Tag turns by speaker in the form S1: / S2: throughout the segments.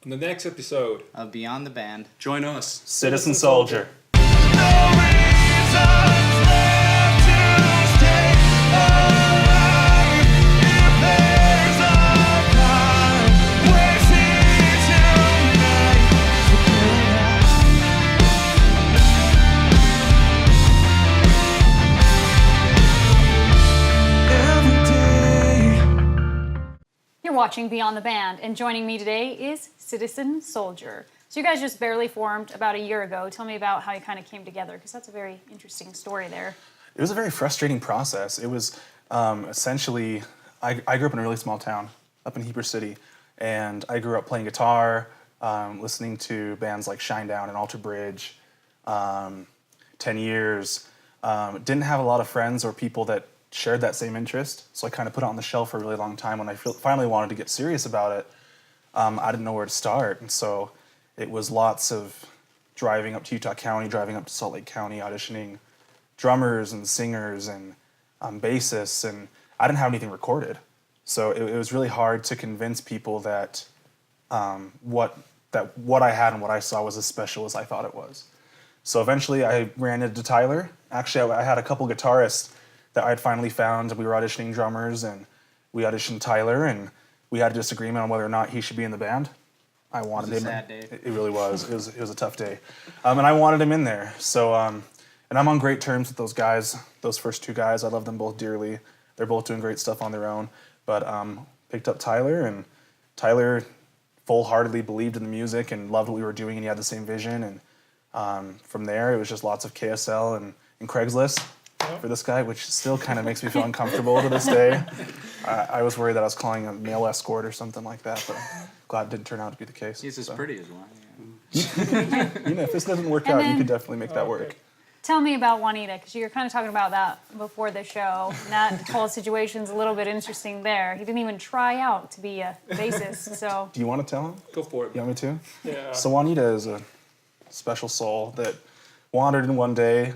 S1: In the next episode
S2: of Beyond the Band.
S3: Join us.
S4: Citizen Soldier.
S5: You're watching Beyond the Band, and joining me today is Citizen Soldier. So you guys just barely formed about a year ago. Tell me about how you kind of came together, because that's a very interesting story there.
S4: It was a very frustrating process. It was essentially, I grew up in a really small town up in Heber City, and I grew up playing guitar, listening to bands like Shinedown and Alter Bridge, 10 years. Didn't have a lot of friends or people that shared that same interest, so I kind of put it on the shelf for a really long time. When I finally wanted to get serious about it, I didn't know where to start, and so it was lots of driving up to Utah County, driving up to Salt Lake County, auditioning drummers and singers and bassists, and I didn't have anything recorded. So it was really hard to convince people that what I had and what I saw was as special as I thought it was. So eventually I ran into Tyler. Actually, I had a couple guitarists that I'd finally found. We were auditioning drummers, and we auditioned Tyler, and we had a disagreement on whether or not he should be in the band. I wanted him.
S2: It was a sad day.
S4: It really was. It was a tough day, and I wanted him in there. So, and I'm on great terms with those guys. Those first two guys, I love them both dearly. They're both doing great stuff on their own. But picked up Tyler, and Tyler full-heartedly believed in the music and loved what we were doing, and he had the same vision. And from there, it was just lots of KSL and Craigslist for this guy, which still kind of makes me feel uncomfortable to this day. I was worried that I was calling a male escort or something like that, but I'm glad it didn't turn out to be the case.
S2: He's as pretty as one.
S4: Yeah. If this doesn't work
S5: And
S4: out,
S5: then-
S4: you could definitely make that work.
S5: Tell me about Juanita, because you were kind of talking about that before the show, and that whole situation's a little bit interesting there. He didn't even try out to be a bassist, so...
S4: Do you want to tell him?
S1: Go for it.
S4: You want me to?
S1: Yeah.
S4: So Juanita is a special soul that wandered in one day.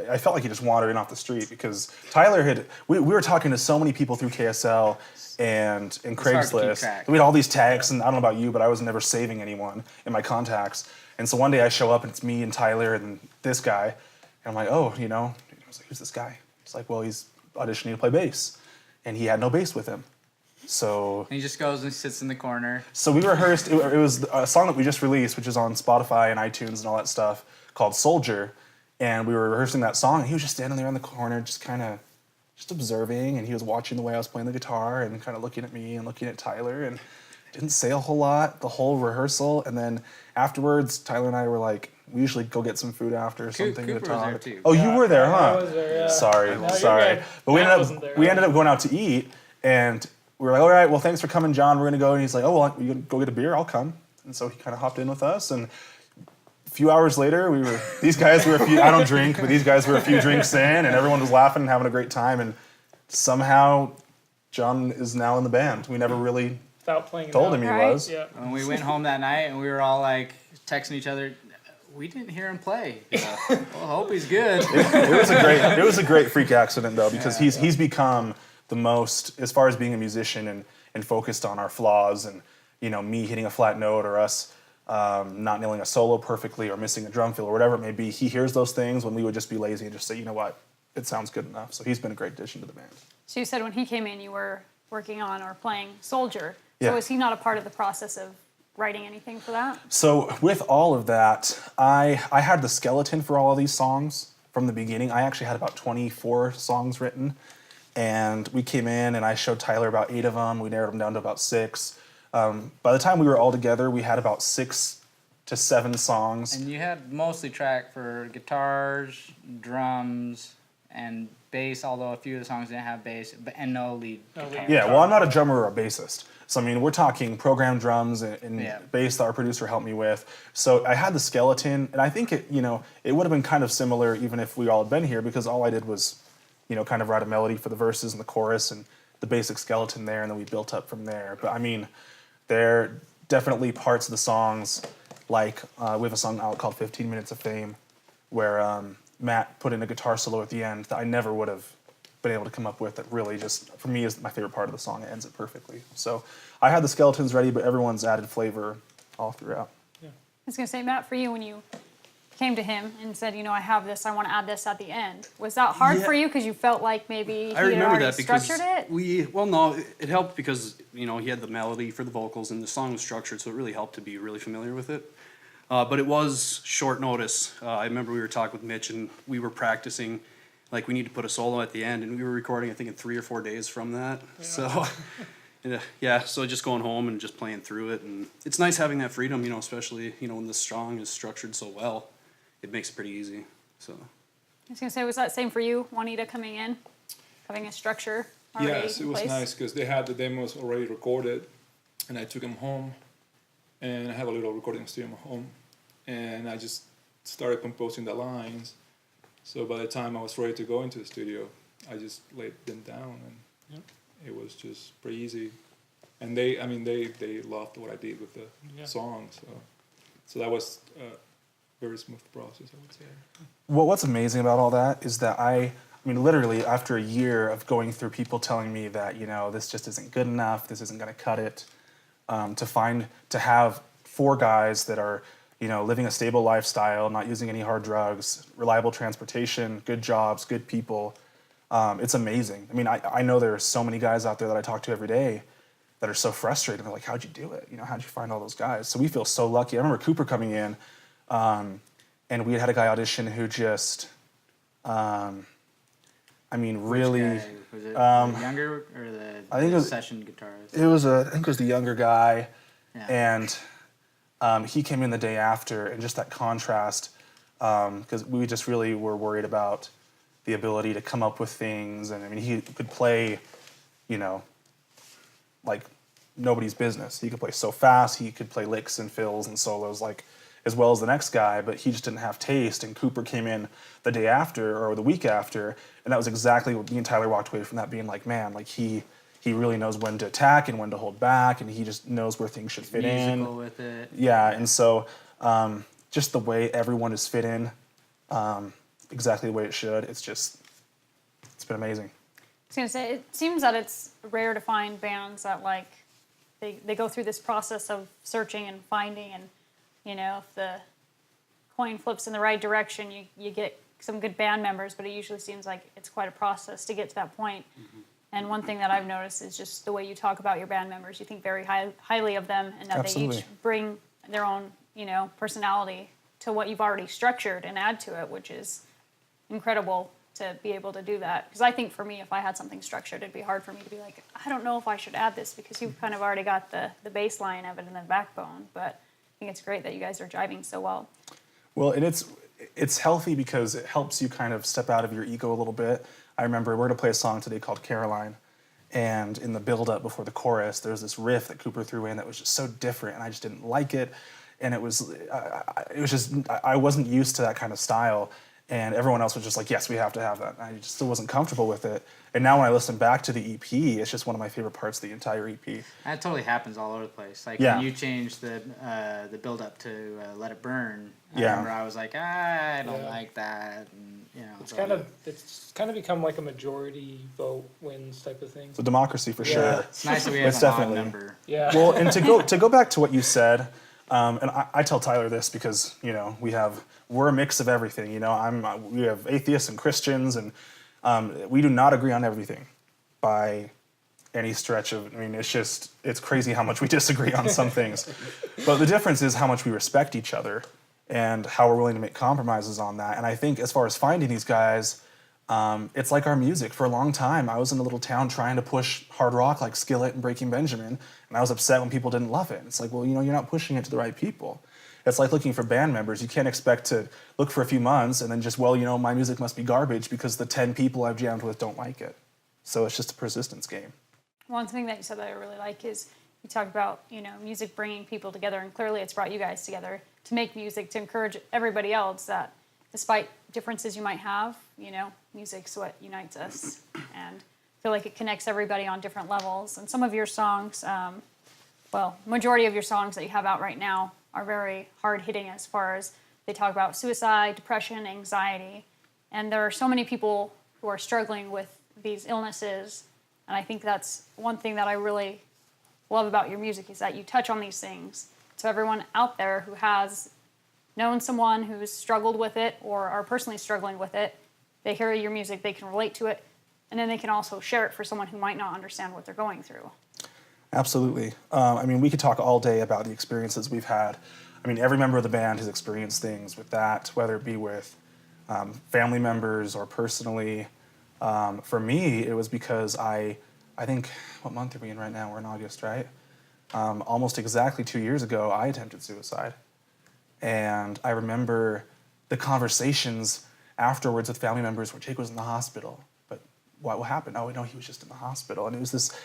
S4: I felt like he just wandered in off the street because Tyler had... We were talking to so many people through KSL and
S2: hard to keep
S4: Craigslist.
S2: track.
S4: We had all these tags, and I don't know about you, but I was never saving anyone in my contacts. And so one day I show up, and it's me and Tyler and this guy. And I'm like, oh, I was like, who's this guy? He's like, well, he's auditioning to play bass. And he had no bass with him. So...
S2: And he just goes and sits in the corner.
S4: So we rehearsed, it was a song that we just released, which is on Spotify and iTunes and all that stuff, called Soldier. And we were rehearsing that song, and he was just standing there in the corner, just observing, and he was watching the way I was playing the guitar and kind of looking at me and looking at Tyler, and didn't say a whole lot the whole rehearsal. And then afterwards, Tyler and I were like, we usually go get some food after or something
S2: Cooper
S4: to talk.
S2: was there too.
S4: Oh, you were there, huh?
S6: I was there, yeah.
S4: Sorry.
S6: No, you're good.
S4: But
S6: Matt wasn't there.
S4: we ended up going out to eat, and we were like, all right, well, thanks for coming, John. We're going to go. And he's like, oh, well, you gonna go get a beer? I'll come. And so he kind of hopped in with us, and a few hours later, I don't drink, but these guys were a few drinks in, and everyone was laughing and having a great time, and somehow John is now in the band. We never really
S6: Without playing it
S4: told
S6: out.
S4: him he
S5: Right.
S4: was.
S6: Yeah.
S2: When we went home that night and we were all like texting each other, we didn't hear him play. Well, I hope he's good.
S4: It was a great freak accident though, because he's become the most, as far as being a musician and focused on our flaws and me hitting a flat note or us not nailing a solo perfectly or missing a drum fill or whatever it may be. He hears those things when we would just be lazy and just say, you know what, it sounds good enough. So he's been a great addition to the band.
S5: So you said when he came in, you were working on or playing Soldier. So
S4: Yeah.
S5: was he not a part of the process of writing anything for that?
S4: So with all of that, I had the skeleton for all of these songs from the beginning. I actually had about 24 songs written, and we came in and I showed Tyler about 8 of them. We narrowed them down to about 6. By the time we were all together, we had about 6 to 7 songs.
S2: And you had mostly track for guitars, drums, and bass, although a few of the songs didn't have bass, and no lead guitar.
S4: Yeah, well, I'm not a drummer or a bassist. So, I mean, we're talking programmed drums and
S2: Yeah.
S4: bass that our producer helped me with. So I had the skeleton, and I think it would have been kind of similar even if we all had been here, because all I did was, kind of write a melody for the verses and the chorus and the basic skeleton there, and then we built up from there. But, I mean, there are definitely parts of the songs, like we have a song out called 15 Minutes of Fame, where Matt put in a guitar solo at the end that I never would have been able to come up with, that really just, for me, is my favorite part of the song. It ends it perfectly. So I had the skeletons ready, but everyone's added flavor all throughout.
S5: I was going to say, Matt, for you, when you came to him and said, I have this, I want to add this at the end, was that hard for you because you felt like maybe he
S1: I
S5: had
S1: remember
S5: already
S1: that because
S5: structured it?
S1: it helped because, he had the melody for the vocals and the song was structured, so it really helped to be really familiar with it. But it was short notice. I remember we were talking with Mitch and we were practicing, like we need to put a solo at the end, and we were recording, I think, in 3 or 4 days from that. Yeah. So, so just going home and just playing through it, and it's nice having that freedom, especially, when the song is structured so well. It makes it pretty easy. So.
S5: I was going to say, was that same for you, Juanita, coming in, having a structure already
S3: Yes, it
S5: in
S3: was
S5: place?
S3: nice because they had the demos already recorded, and I took them home, and I have a little recording studio at home, and I just started composing the lines. So by the time I was ready to go into the studio, I just laid them down, and it was just pretty easy. And they loved what I did with the song, so that was a very smooth process, I would say.
S4: What's amazing about all that is that I mean, literally after a year of going through people telling me that, this just isn't good enough, this isn't going to cut it, to have 4 guys that are, living a stable lifestyle, not using any hard drugs, reliable transportation, good jobs, good people, it's amazing. I mean, I know there are so many guys out there that I talk to every day that are so frustrated. They're like, how'd you do it? How'd you find all those guys? So we feel so lucky. I remember Cooper coming in, and we had a guy audition who just, really.
S2: Which guy? Was it the younger or
S4: I think it
S2: the
S4: was-
S2: session guitarist?
S4: I think it was the younger guy,
S2: Yeah.
S4: and he came in the day after, and just that contrast, because we just really were worried about the ability to come up with things, and he could play, like nobody's business. He could play so fast, he could play licks and fills and solos like as well as the next guy, but he just didn't have taste. And Cooper came in the day after or the week after, and that was exactly what me and Tyler walked away from that being like, man, like he really knows when to attack and when to hold back, and he just knows where things should fit
S2: Musical
S4: in.
S2: with it.
S4: Yeah, and so just the way everyone is fit in, exactly the way it should. It's been amazing.
S5: I was going to say, it seems that it's rare to find bands that they go through this process of searching and finding, and if the coin flips in the right direction, you get some good band members, but it usually seems like it's quite a process to get to that point. Mm-hmm. And one thing that I've noticed is just the way you talk about your band members. You think very highly of them, and that
S4: Absolutely.
S5: they each bring their own personality to what you've already structured and add to it, which is incredible to be able to do that. Because I think for me, if I had something structured, it'd be hard for me to be like, I don't know if I should add this, because you've kind of already got the baseline of it and the backbone. But I think it's great that you guys are jiving so well.
S4: Well, and it's healthy because it helps you kind of step out of your ego a little bit. I remember we're going to play a song today called Caroline, and in the build-up before the chorus, there's this riff that Cooper threw in that was just so different, and I just didn't like it, and it was just I wasn't used to that kind of style, and everyone else was just like, yes, we have to have that. And I just still wasn't comfortable with it. And now when I listen back to the EP, it's just one of my favorite parts of the entire EP.
S2: That totally happens all over the place. Like
S4: Yeah.
S2: when you change the build up to Let It Burn. I
S4: Yeah.
S2: remember I was like, I don't
S6: Yeah.
S2: like that. And,
S6: It's
S2: so-
S6: kind of become like a majority vote wins type of thing.
S4: So democracy for
S6: Yeah.
S4: sure.
S2: It's nice that we have
S4: It's
S2: an odd
S4: definitely-
S2: number.
S6: Yeah.
S4: Well, and to go back to what you said, and I tell Tyler this because we're a mix of everything. We have atheists and Christians, and we do not agree on everything by any stretch of. It's crazy how much we disagree on some things, but the difference is how much we respect each other and how we're willing to make compromises on that. And I think as far as finding these guys. It's like our music. For a long time, I was in a little town trying to push hard rock like Skillet and Breaking Benjamin, and I was upset when people didn't love it. It's like, well, you're not pushing it to the right people. It's like looking for band members. You can't expect to look for a few months and then just, my music must be garbage because the 10 people I've jammed with don't like it. So it's just a persistence game.
S5: One thing that you said that I really like is you talk about, music bringing people together, and clearly it's brought you guys together to make music, to encourage everybody else that despite differences you might have, music's what unites us. And I feel like it connects everybody on different levels. And some of your songs, majority of your songs that you have out right now are very hard-hitting as far as they talk about suicide, depression, anxiety. And there are so many people who are struggling with these illnesses. And I think that's one thing that I really love about your music is that you touch on these things So everyone out there who has known someone who's struggled with it or are personally struggling with it, they hear your music, they can relate to it, and then they can also share it for someone who might not understand what they're going through.
S4: Absolutely. I mean, we could talk all day about the experiences we've had. I mean, every member of the band has experienced things with that, whether it be with family members or personally. For me, it was because I think, what month are we in right now? We're in August, right? Almost exactly 2 years ago, I attempted suicide. And I remember the conversations afterwards with family members where Jake was in the hospital. But what happened? Oh, no, he was just in the hospital. And it was this,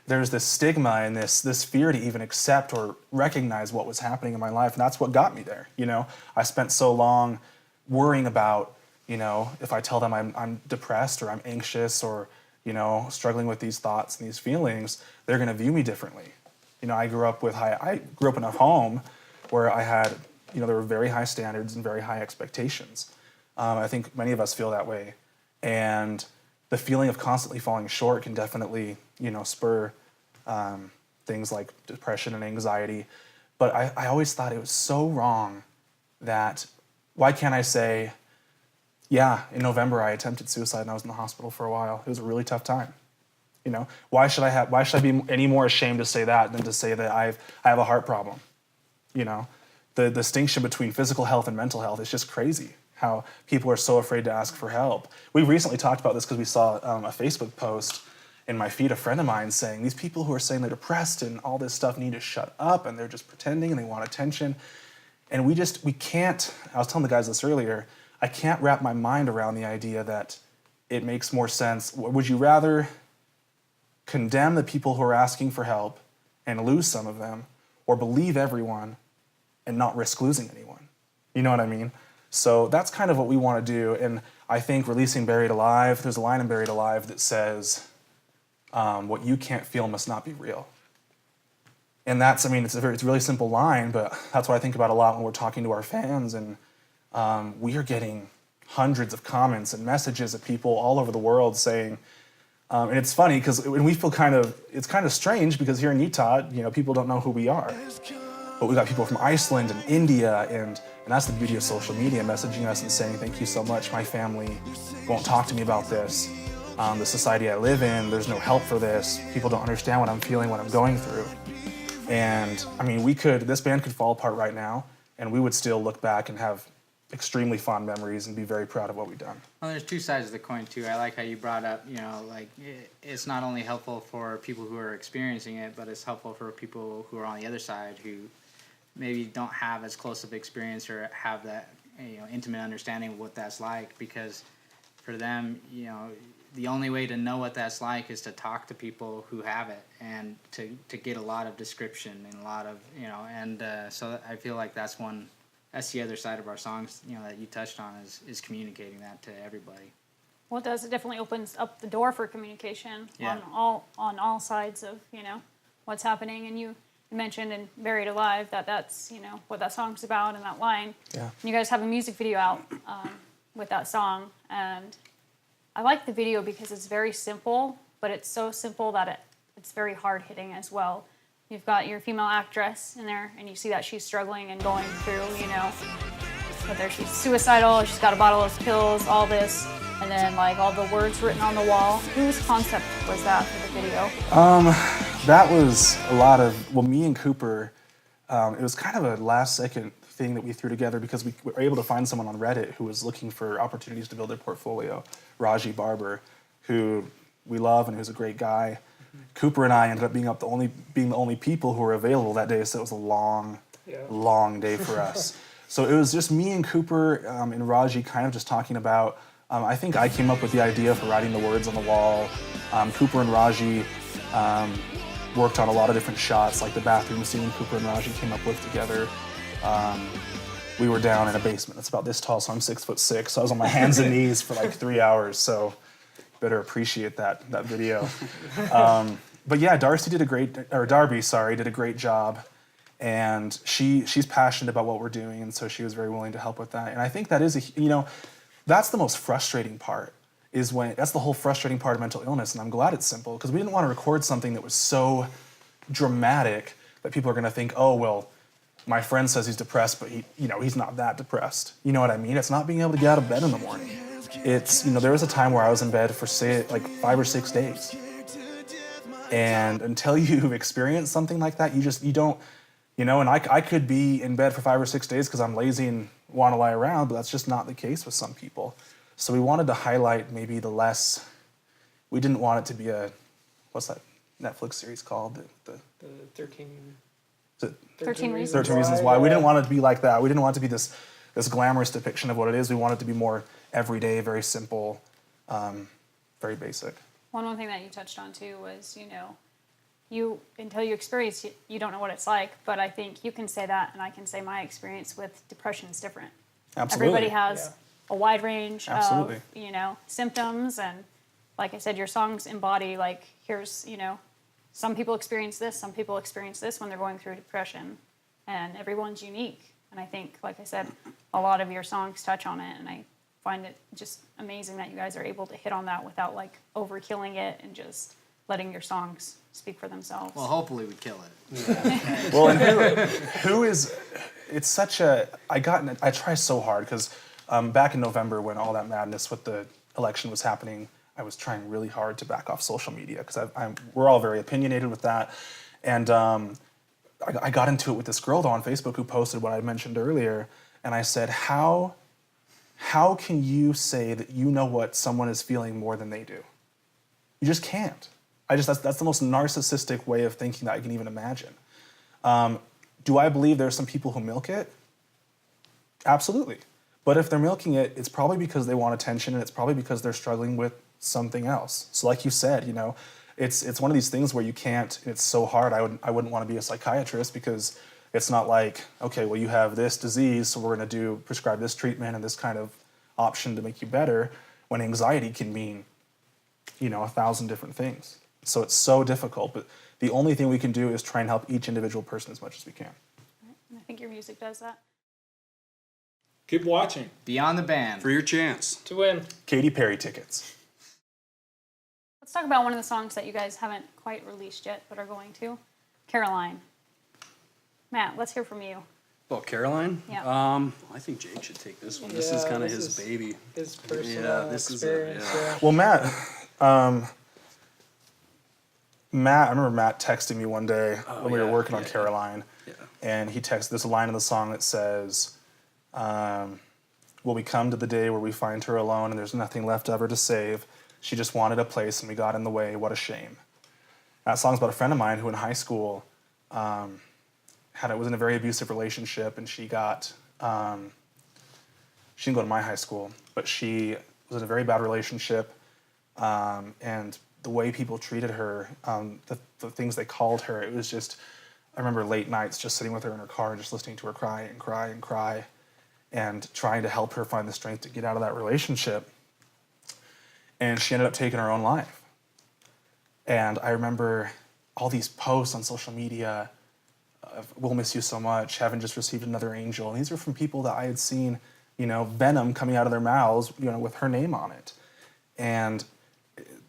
S4: there's this stigma and this fear to even accept or recognize what was happening in my life. And that's what got me there. You know, I spent so long worrying about, you know, if I tell them I'm depressed or I'm anxious or, you know, struggling with these thoughts and these feelings, they're going to view me differently. You know, I grew up in a home where I had, you know, there were very high standards and very high expectations. I think many of us feel that way. And the feeling of constantly falling short can definitely, you know, spur things like depression and anxiety. But I always thought it was so wrong that, why can't I say, yeah, in November I attempted suicide and I was in the hospital for a while. It was a really tough time. You know, why should I be any more ashamed to say that than to say that I have a heart problem? You know, the distinction between physical health and mental health is just crazy. How people are so afraid to ask for help. We recently talked about this because we saw a Facebook post in my feed, a friend of mine saying these people who are saying they're depressed and all this stuff need to shut up and they're just pretending and they want attention. And we can't, I was telling the guys this earlier, I can't wrap my mind around the idea that it makes more sense. Would you rather condemn the people who are asking for help and lose some of them, or believe everyone and not risk losing anyone? You know what I mean? So that's kind of what we want to do. And I think releasing Buried Alive, there's a line in Buried Alive that says, what you can't feel must not be real. And that's, I mean, it's a really simple line, but that's what I think about a lot when we're talking to our fans. And we are getting hundreds of comments and messages of people all over the world saying, and it's funny because when we feel it's kind of strange because here in Utah, you know, people don't know who we are. But we got people from Iceland and India, and that's the beauty of social media, messaging us and saying, thank you so much, my family won't talk to me about this. The society I live in, there's no help for this. People don't understand what I'm feeling, what I'm going through. And I mean, this band could fall apart right now, and we would still look back and have extremely fond memories and be very proud of what we've done.
S2: Well, there's two sides of the coin too. I like how you brought up, you know, like it's not only helpful for people who are experiencing it, but it's helpful for people who are on the other side who maybe don't have as close of experience or have that, you know, intimate understanding of what that's like. Because for them, you know, the only way to know what that's like is to talk to people who have it and to get a lot of description and a lot of, you know, and so I feel like that's the other side of our songs, you know, that you touched on is communicating that to everybody.
S5: Well, it does. It definitely opens up the door for communication
S2: Yeah.
S5: on all sides of, you know, what's happening. And you mentioned in Buried Alive that's, you know, what that song's about and that line.
S4: Yeah.
S5: And you guys have a music video out with that song. And I like the video because it's very simple, but it's so simple that it's very hard hitting as well. You've got your female actress in there, and you see that she's struggling and going through, you know, whether she's suicidal, she's got a bottle of pills, all this, and then like all the words written on the wall. Whose concept was that for the video?
S4: That was a lot of, well, me and Cooper, it was kind of a last second thing that we threw together because we were able to find someone on Reddit who was looking for opportunities to build their portfolio, Raji Barber, who we love and who's a great guy. Cooper and I ended up being the only people who were available that day, so it was a long day for us. So it was just me and Cooper and Raji kind of just talking about, I think I came up with the idea for writing the words on the wall. Cooper and Raji worked on a lot of different shots, like the bathroom scene Cooper and Raji came up with together. We were down in a basement that's about this tall, so I'm 6'6", so I was on my hands and knees for like 3 hours, so better appreciate that video. But yeah, Darby did a great job, and she's passionate about what we're doing, and so she was very willing to help with that. And I think that is that's the most frustrating part, that's the whole frustrating part of mental illness, and I'm glad it's simple, because we didn't want to record something that was so dramatic that people are going to think, oh, well, my friend says he's depressed, but he's not that depressed. You know what I mean? It's not being able to get out of bed in the morning. It's, there was a time where I was in bed for, say, like 5 or 6 days. And until you've experienced something like that, you don't, and I could be in bed for 5 or 6 days because I'm lazy and want to lie around, but that's just not the case with some people. So we wanted to highlight maybe we didn't want it to be what's that Netflix series called?
S6: The 13
S5: 13 Reasons
S4: 13 Reasons Why. We didn't want it to be like that. We didn't want it to be this glamorous depiction of what it is. We want it to be more everyday, very simple, very basic.
S5: One thing that you touched on too was, you until you experience it, you don't know what it's like. But I think you can say that, and I can say my experience with depression is different.
S4: Absolutely.
S5: Everybody has a wide range
S4: Absolutely.
S5: of, symptoms, and like I said, your songs embody like here's, some people experience this, some people experience this when they're going through depression, and everyone's unique. And I think, like I said, a lot of your songs touch on it, and I find it just amazing that you guys are able to hit on that without like overkilling it and just letting your songs speak for themselves.
S2: Well, hopefully we kill it.
S4: Well, and who is? It's such a. I try so hard because back in November when all that madness with the election was happening, I was trying really hard to back off social media because we're all very opinionated with that, and I got into it with this girl though on Facebook who posted what I mentioned earlier, and I said, how can you say that you know what someone is feeling more than they do? You just can't. That's the most narcissistic way of thinking that I can even imagine. Do I believe there's some people who milk it? Absolutely. But if they're milking it, it's probably because they want attention, and it's probably because they're struggling with something else. So like you said, it's one of these things where you can't, it's so hard. I wouldn't want to be a psychiatrist because it's not like, okay, well, you have this disease, so we're going to prescribe this treatment and this kind of option to make you better, when anxiety can mean, 1,000 different things. So it's so difficult, but the only thing we can do is try and help each individual person as much as we can.
S5: And I think your music does that.
S3: Keep watching.
S2: Beyond the Band.
S1: For your chance.
S6: to win.
S4: Katy Perry tickets.
S5: Let's talk about one of the songs that you guys haven't quite released yet, but are going to. Caroline. Matt, let's hear from you.
S1: Oh, Caroline?
S5: Yeah.
S1: I think Jake should take this one. This is
S6: Yeah,
S1: kind of
S6: this
S1: his
S6: is-
S1: baby.
S6: His personal
S1: Yeah, this is
S6: experience.
S1: yeah.
S4: Well, Matt, I remember Matt texting me one day when we were working on Caroline,
S1: Yeah.
S4: and he texted this line in the song that says, will we come to the day where we find her alone and there's nothing left of her to save? She just wanted a place and we got in the way. What a shame. That song's about a friend of mine who in high school was in a very abusive relationship, and she didn't go to my high school, but she was in a very bad relationship, and the way people treated her, the things they called her, it was just, I remember late nights just sitting with her in her car and just listening to her cry and cry and cry and trying to help her find the strength to get out of that relationship. And she ended up taking her own life. And I remember all these posts on social media of, "We'll miss you so much, haven't just received another angel." And these were from people that I had seen, venom coming out of their mouths, with her name on it. And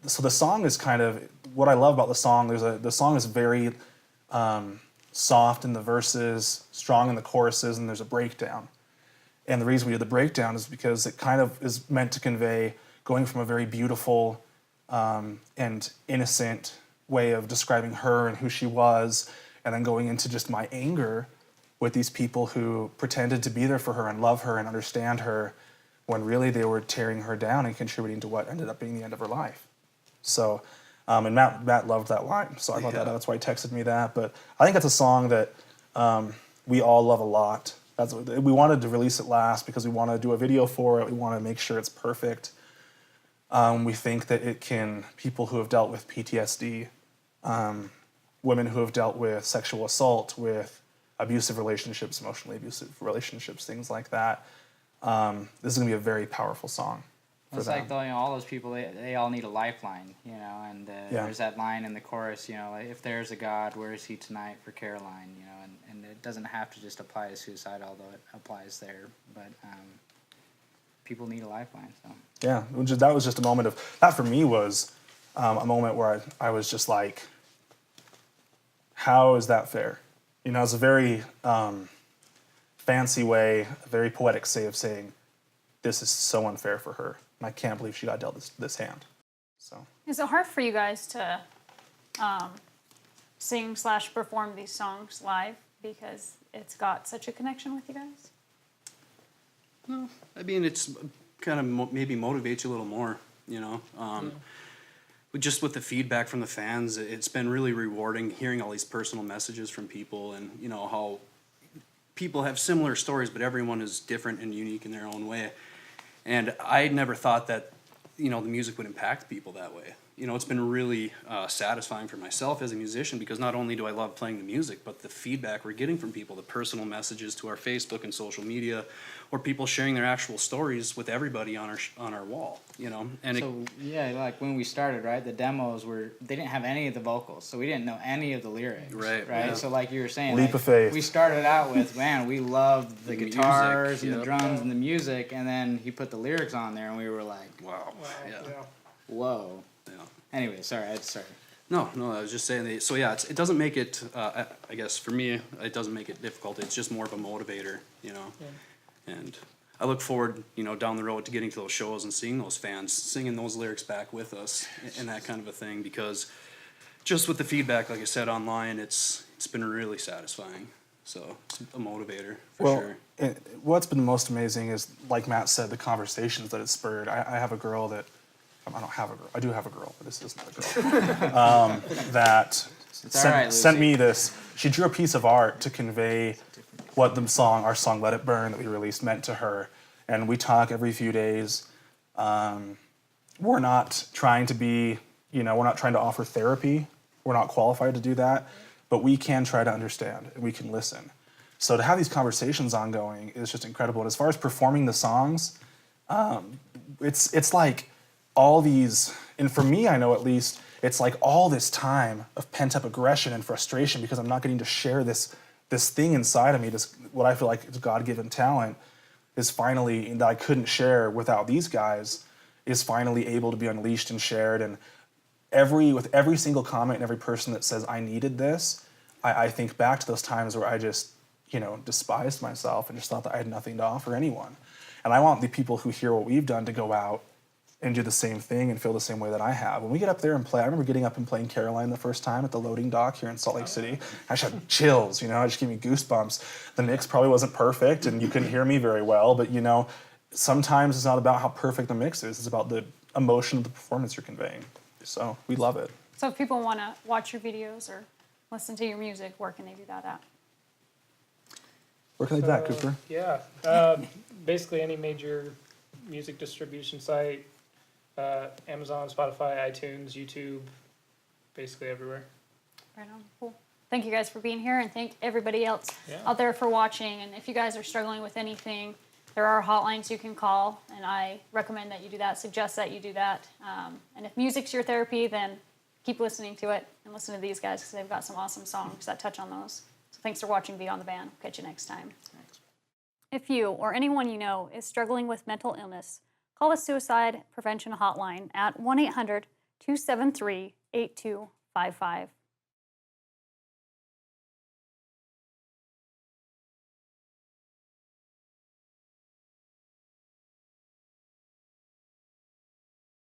S4: so the song is kind of, what I love about the song, the song is very soft in the verses, strong in the choruses, and there's a breakdown. And the reason we did the breakdown is because it kind of is meant to convey going from a very beautiful and innocent way of describing her and who she was, and then going into just my anger with these people who pretended to be there for her and love her and understand her, when really they were tearing her down and contributing to what ended up being the end of her life. So, and Matt loved that line, so I thought that's why he texted me that. But I think that's a song that we all love a lot. We wanted to release it last because we want to do a video for it. We want to make sure it's perfect. We think that people who have dealt with PTSD, women who have dealt with sexual assault, with abusive relationships, emotionally abusive relationships, things like that, this is going to be a very powerful song for
S2: It's
S4: them.
S2: like, all those people, they all need a lifeline, and there's that line in the chorus, like, if there's a God, where is he tonight for Caroline, and it doesn't have to just apply to suicide, although it applies there, but people need a lifeline, so.
S4: Yeah, that was just a moment of, that for me was a moment where I was just like, how is that fair? It's a very fancy way, a very poetic way of saying, this is so unfair for her, and I can't believe she got dealt this hand. So
S5: Is it hard for you guys to sing/perform these songs live because it's got such a connection with you guys?
S1: I mean, it's kind of maybe motivates you a little more, you know. Just with the feedback from the fans, it's been really rewarding hearing all these personal messages from people, and you know how people have similar stories, but everyone is different and unique in their own way. And I never thought that, you know, the music would impact people that way. You know, it's been really satisfying for myself as a musician, because not only do I love playing the music, but the feedback we're getting from people, the personal messages to our Facebook and social media, or people sharing their actual stories with everybody on our wall, you know. And
S2: So yeah, like when we started, right? The demos they didn't have any of the vocals, so we didn't know any of the lyrics.
S1: Right,
S2: Right.
S1: yeah.
S2: So like you were saying,
S4: Leap
S2: like,
S4: of faith.
S2: we started out with, man, we loved the
S1: The
S2: guitars
S1: music,
S2: and the
S1: yep.
S2: drums and the music, and then he put the lyrics on there, and we were like,
S1: wow,
S6: Wow,
S1: yeah,
S2: whoa.
S1: yeah.
S2: Anyway, sorry.
S1: No, I was just saying. So yeah, it doesn't make it. I guess for me, it doesn't make it difficult. It's just more of a motivator, you know. And I look forward, you know, down the road to getting to those shows and seeing those fans singing those lyrics back with us and that kind of a thing. Because just with the feedback, like I said online, it's been really satisfying. So it's a motivator for sure.
S4: What's been most amazing is, like Matt said, the conversations that it spurred. I have a girl that, I don't have a girl. I do have a girl, but this isn't a girl. That
S2: all right,
S4: sent
S2: Lucy.
S4: me this. She drew a piece of art to convey what our song "Let It Burn" that we released meant to her. And we talk every few days. We're not trying to be, we're not trying to offer therapy. We're not qualified to do that, but we can try to understand and we can listen. So to have these conversations ongoing is just incredible. And as far as performing the songs, it's like all these, and for me, I know at least, it's like all this time of pent up aggression and frustration because I'm not getting to share this thing inside of me, this what I feel like is God-given talent, is finally, that I couldn't share without these guys, is finally able to be unleashed and shared. And with every single comment and every person that says I needed this, I think back to those times where I just, despised myself and just thought that I had nothing to offer anyone. And I want the people who hear what we've done to go out and do the same thing and feel the same way that I have. When we get up there and play, I remember getting up and playing Caroline the first time at the loading dock here in Salt Lake City. I just had chills, it just gave me goosebumps. The mix probably wasn't perfect and you couldn't hear me very well, but sometimes it's not about how perfect the mix is, it's about the emotion of the performance you're conveying. So we love it.
S5: So if people want to watch your videos or listen to your music, where can they do that at?
S4: Where can they do that, Cooper?
S6: Yeah, basically any major music distribution site, Amazon, Spotify, iTunes, YouTube, basically everywhere.
S5: Right on. Cool. Thank you guys for being here, and thank everybody else
S6: Yeah.
S5: out there for watching. And if you guys are struggling with anything, there are hotlines you can call, and I recommend that you do that, suggest that you do that. And if music's your therapy, then keep listening to it and listen to these guys because they've got some awesome songs that touch on those. So thanks for watching Beyond the Band. Catch you next time.
S2: Thanks.
S5: If you or anyone you know is struggling with mental illness, call the Suicide Prevention Hotline at 1-800-273-8255.